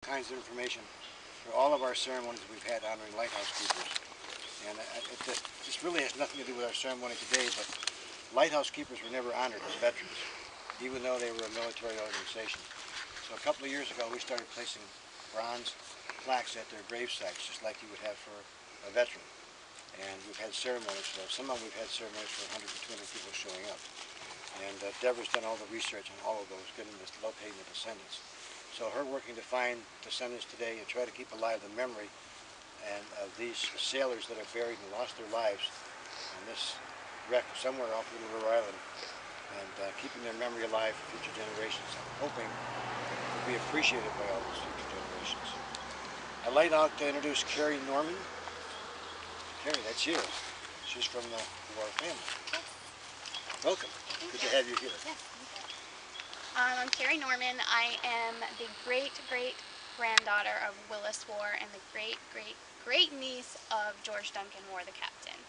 Kinds of information for all of our ceremonies we've had honoring lighthouse keepers. And this really has nothing to do with our ceremony today, but lighthouse keepers were never honored as veterans, even though they were a military organization. So a couple of years ago, we started placing bronze plaques at their grave sites, just like you would have for a veteran. And we've had ceremonies for those. Some of them we've had ceremonies for 100 to 200 people showing up. And Deborah's done all the research on all of those, getting this, locating the descendants. So her working to find descendants today and try to keep alive the memory and of these sailors that are buried and lost their lives on this wreck somewhere off Little River Island, and keeping their memory alive for future generations. I'm hoping it will be appreciated by all those future generations. I'd like now to introduce Carrie Norman. Carrie, that's you. She's from the Warr family. Yes. Welcome. Good to have you here. Yes. I'm Carrie Norman. I am the great-great-granddaughter of Willis Warr and the great-great-great-niece of George Duncan Warr, the captain.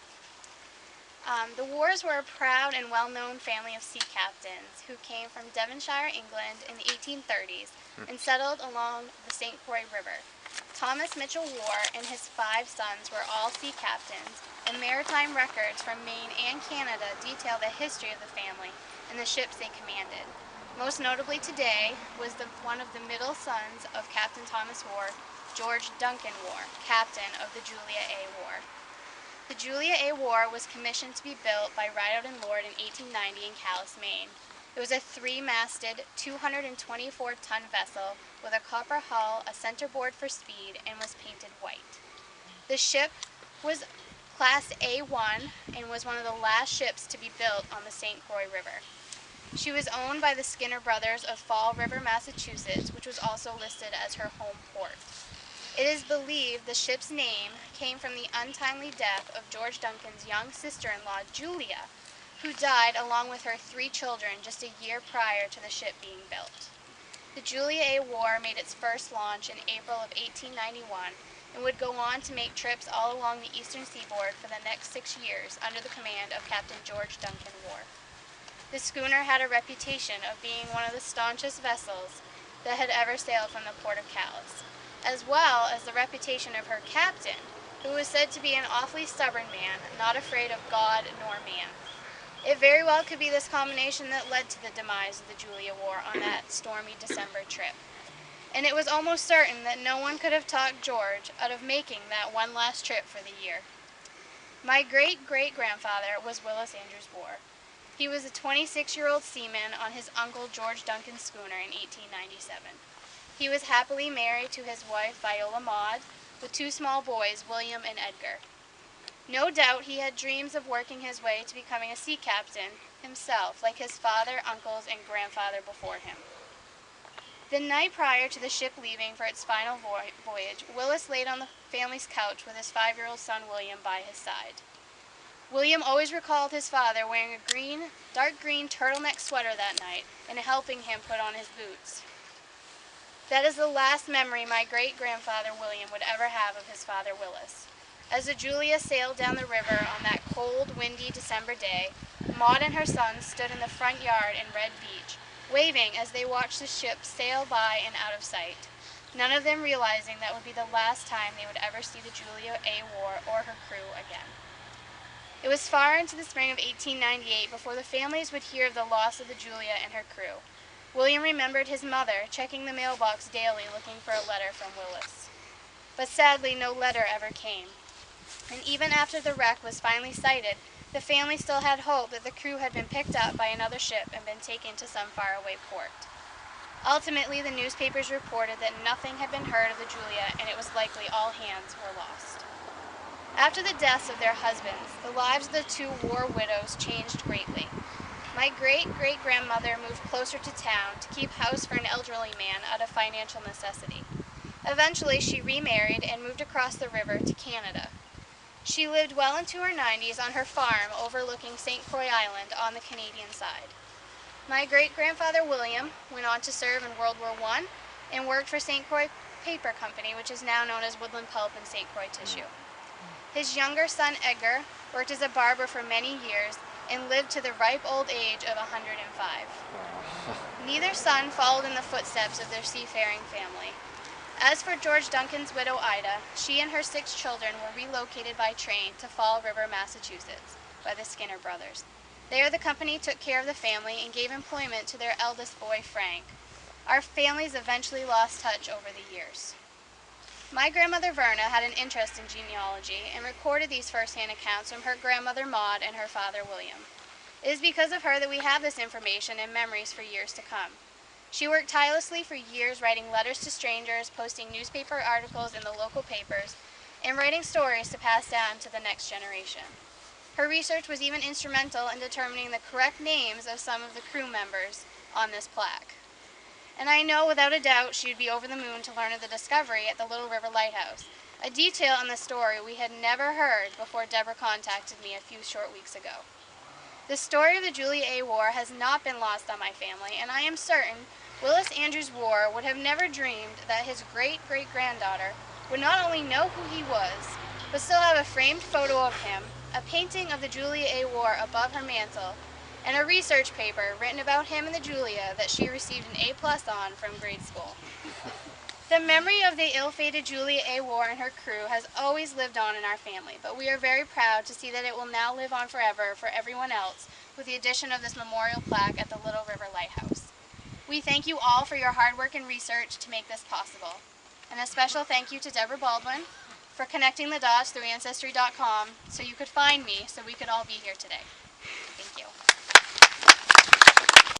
The Warrs were a proud and well-known family of sea captains who came from Devonshire, England in the 1830s and settled along the St. Croix River. Thomas Mitchell Warr and his 5 sons were all sea captains, and maritime records from Maine and Canada detail the history of the family and the ships they commanded. Most notably today was one of the middle sons of Captain Thomas Warr, George Duncan Warr, captain of the Julia A. Warr. The Julia A. Warr was commissioned to be built by Rideout and Lord in 1890 in Calais, Maine. It was a 3-masted, 224-ton vessel with a copper hull, a centerboard for speed, and was painted white. The ship was Class A1 and was one of the last ships to be built on the St. Croix River. She was owned by the Skinner brothers of Fall River, Massachusetts, which was also listed as her home port. It is believed the ship's name came from the untimely death of George Duncan's young sister-in-law, Julia, who died along with her 3 children just a year prior to the ship being built. The Julia A. Warr made its first launch in April of 1891 and would go on to make trips all along the eastern seaboard for the next 6 years under the command of Captain George Duncan Warr. The schooner had a reputation of being one of the staunchest vessels that had ever sailed from the port of Calais, as well as the reputation of her captain, who was said to be an awfully stubborn man, not afraid of God nor man. It very well could be this combination that led to the demise of the Julia Warr on that stormy December trip. And it was almost certain that no one could have talked George out of making that one last trip for the year. My great-great-grandfather was Willis Warr. He was a 26-year-old seaman on his uncle George Duncan's schooner in 1897. He was happily married to his wife Viola Maud, with 2 small boys, William and Edgar. No doubt he had dreams of working his way to becoming a sea captain himself, like his father, uncles, and grandfather before him. The night prior to the ship leaving for its final voyage, Willis laid on the family's couch with his 5-year-old son William by his side. William always recalled his father wearing a dark green turtleneck sweater that night and helping him put on his boots. That is the last memory my great-grandfather William would ever have of his father Willis. As the Julia sailed down the river on that cold, windy December day, Maud and her sons stood in the front yard in Red Beach, waving as they watched the ship sail by and out of sight, none of them realizing that would be the last time they would ever see the Julia A. Warr or her crew again. It was far into the spring of 1898 before the families would hear of the loss of the Julia and her crew. William remembered his mother checking the mailbox daily looking for a letter from Willis. But sadly, no letter ever came. And even after the wreck was finally sighted, the family still had hope that the crew had been picked up by another ship and been taken to some faraway port. Ultimately, the newspapers reported that nothing had been heard of the Julia, and it was likely all hands were lost. After the deaths of their husbands, the lives of the 2 Warr widows changed greatly. My great-great-grandmother moved closer to town to keep house for an elderly man out of financial necessity. Eventually, she remarried and moved across the river to Canada. She lived well into her 90s on her farm overlooking St. Croix Island on the Canadian side. My great-grandfather William went on to serve in World War I and worked for St. Croix Paper Company, which is now known as Woodland Pulp and St. Croix Tissue. His younger son Edgar worked as a barber for many years and lived to the ripe old age of 105. Neither son followed in the footsteps of their seafaring family. As for George Duncan's widow Ida, she and her 6 children were relocated by train to Fall River, Massachusetts, by the Skinner brothers. There the company took care of the family and gave employment to their eldest boy, Frank. Our families eventually lost touch over the years. My grandmother Verna had an interest in genealogy and recorded these first-hand accounts from her grandmother Maud and her father William. It is because of her that we have this information and memories for years to come. She worked tirelessly for years writing letters to strangers, posting newspaper articles in the local papers, and writing stories to pass down to the next generation. Her research was even instrumental in determining the correct names of some of the crew members on this plaque. And I know without a doubt she would be over the moon to learn of the discovery at the Little River Lighthouse, a detail in the story we had never heard before Deborah contacted me a few short weeks ago. The story of the Julia A. Warr has not been lost on my family, and I am certain Willis Andrews Warr would have never dreamed that his great-great-granddaughter would not only know who he was, but still have a framed photo of him, a painting of the Julia A. Warr above her mantel, and a research paper written about him and the Julia that she received an A+ on from grade school. The memory of the ill-fated Julia A. Warr and her crew has always lived on in our family, but we are very proud to see that it will now live on forever for everyone else with the addition of this memorial plaque at the Little River Lighthouse. We thank you all for your hard work and research to make this possible. And a special thank you to Deborah Baldwin for connecting the dots through Ancestry.com so you could find me so we could all be here today.